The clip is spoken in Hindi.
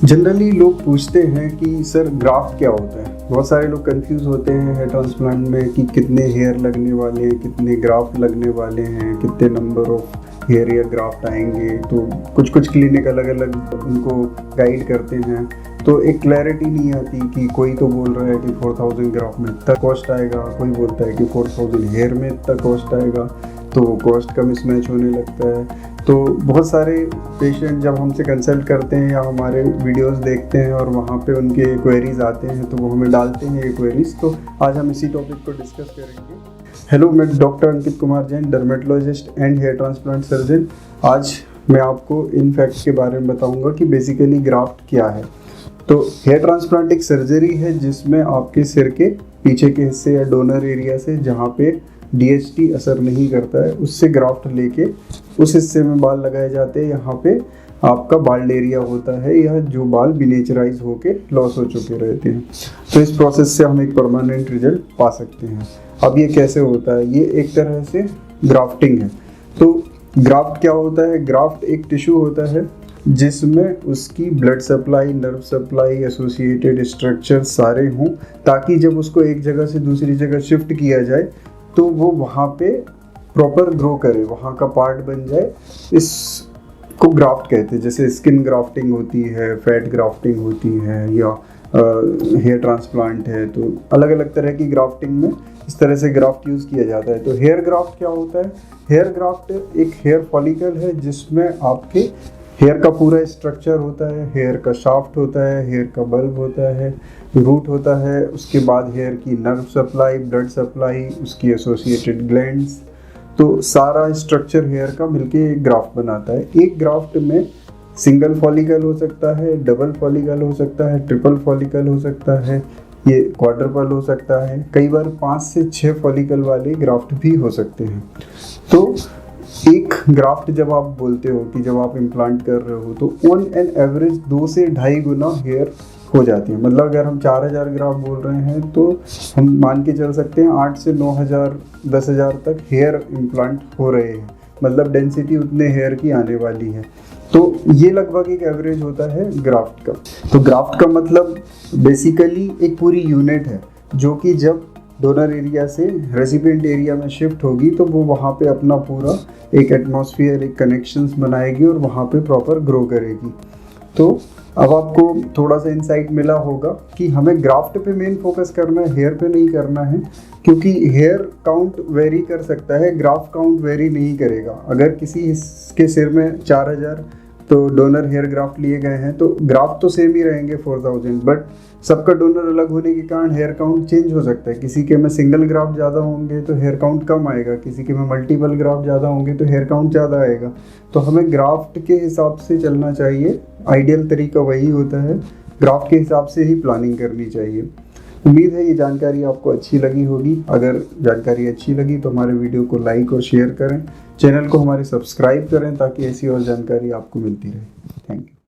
जनरली लोग पूछते हैं कि सर ग्राफ्ट क्या होता है। बहुत सारे लोग कंफ्यूज होते हैं हेयर ट्रांसप्लांट में कि कितने हेयर लगने वाले हैं, कितने ग्राफ्ट लगने वाले हैं, कितने नंबर ऑफ हेयर या ग्राफ्ट आएंगे। तो कुछ क्लिनिक अलग अलग उनको गाइड करते हैं, तो एक क्लैरिटी नहीं आती कि कोई तो बोल रहा है कि 4000 ग्राफ्ट में इतना कॉस्ट आएगा, कोई बोलता है कि 4000 हेयर में इतना कॉस्ट आएगा, तो कॉस्ट का मिसमैच होने लगता है। तो बहुत सारे पेशेंट जब हमसे कंसल्ट करते हैं या हमारे वीडियोस देखते हैं और वहाँ पे उनके क्वेरीज आते हैं तो वो हमें डालते हैं ये क्वेरीज। तो आज हम इसी टॉपिक को डिस्कस करेंगे। हेलो, मैं doctor Ankit Kumar Jain, dermatologist and hair transplant surgeon. आज मैं आपको इन फैक्ट्स के बारे में बताऊंगा कि बेसिकली ग्राफ्ट क्या है। तो हेयर ट्रांसप्लांट एक सर्जरी है जिसमें आपके सिर के पीछे के हिस्से या डोनर एरिया से, जहाँ पे DHT असर नहीं करता है, उससे ग्राफ्ट लेके उस हिस्से में बाल लगाए जाते हैं। यहाँ पे आपका बाल्ड एरिया होता है या जो बाल बिनेचराइज होके लॉस हो चुके रहते हैं। तो इस प्रोसेस से हम एक परमानेंट रिजल्ट पा सकते हैं। अब ये कैसे होता है? ये एक तरह से ग्राफ्टिंग है। तो ग्राफ्ट क्या होता है? ग्राफ्ट एक टिश्यू होता है जिसमें उसकी blood supply, nerve supply, associated structure सारे हों, ताकि जब उसको एक जगह से दूसरी जगह शिफ्ट किया जाए तो वो वहाँ पे प्रॉपर ग्रो करे, वहाँ का पार्ट बन जाए। इसको ग्राफ्ट कहते हैं। जैसे स्किन ग्राफ्टिंग होती है, फैट ग्राफ्टिंग होती है, या हेयर ट्रांसप्लांट है। तो अलग अलग तरह की ग्राफ्टिंग में इस तरह से ग्राफ्ट यूज़ किया जाता है। तो हेयर ग्राफ्ट क्या होता है? हेयर ग्राफ्ट एक हेयर फॉलिकल है जिसमें आपके हेयर का पूरा स्ट्रक्चर होता है। हेयर का शाफ्ट होता है, हेयर का बल्ब होता है, रूट होता है, उसके बाद हेयर की नर्व सप्लाई, ब्लड सप्लाई, उसकी एसोसिएटेड ग्लैंड्स, तो सारा स्ट्रक्चर हेयर का मिलके एक ग्राफ्ट बनाता है। एक ग्राफ्ट में सिंगल फॉलिकल हो सकता है, डबल फॉलिकल हो सकता है, ट्रिपल फॉलिकल हो सकता है, ये क्वाड्रपल हो सकता है। कई बार 5 से 6 फॉलिकल वाले ग्राफ्ट भी हो सकते हैं। तो एक ग्राफ्ट जब आप बोलते हो कि जब आप इम्प्लांट कर रहे हो तो ऑन एन एवरेज 2 से ढाई गुना हेयर हो जाती है। मतलब अगर हम 4000 ग्राफ्ट बोल रहे हैं तो हम मान के चल सकते हैं 8 से 9000, 10,000 तक हेयर इम्प्लांट हो रहे हैं। मतलब डेंसिटी उतने हेयर की आने वाली है। तो ये लगभग एक एवरेज होता है ग्राफ्ट का। तो ग्राफ्ट का मतलब बेसिकली एक पूरी यूनिट है जो कि जब डोनर एरिया से रेसिपिएंट एरिया में शिफ्ट होगी तो वो वहाँ पे अपना पूरा एक एटमॉस्फेयर, एक कनेक्शंस बनाएगी और वहाँ पे प्रॉपर ग्रो करेगी। तो अब आपको थोड़ा सा इंसाइट मिला होगा कि हमें ग्राफ्ट पे मेन फोकस करना है, हेयर पे नहीं करना है, क्योंकि हेयर काउंट वेरी कर सकता है, ग्राफ्ट काउंट वेरी नहीं करेगा। अगर किसी के सिर में 4000 तो डोनर हेयर ग्राफ्ट लिए गए हैं तो ग्राफ्ट तो सेम ही रहेंगे 4000, बट सबका डोनर अलग होने के कारण हेयर काउंट चेंज हो सकता है। किसी के में सिंगल ग्राफ्ट ज़्यादा होंगे तो हेयर काउंट कम आएगा, किसी के में मल्टीपल ग्राफ्ट ज़्यादा होंगे तो हेयर काउंट ज़्यादा आएगा। तो हमें ग्राफ्ट के हिसाब से चलना चाहिए। आइडियल तरीका वही होता है, ग्राफ्ट के हिसाब से ही प्लानिंग करनी चाहिए। उम्मीद है ये जानकारी आपको अच्छी लगी होगी। अगर जानकारी अच्छी लगी तो हमारे वीडियो को लाइक और शेयर करें, चैनल को हमारे सब्सक्राइब करें ताकि ऐसी और जानकारी आपको मिलती रहे। Thank you.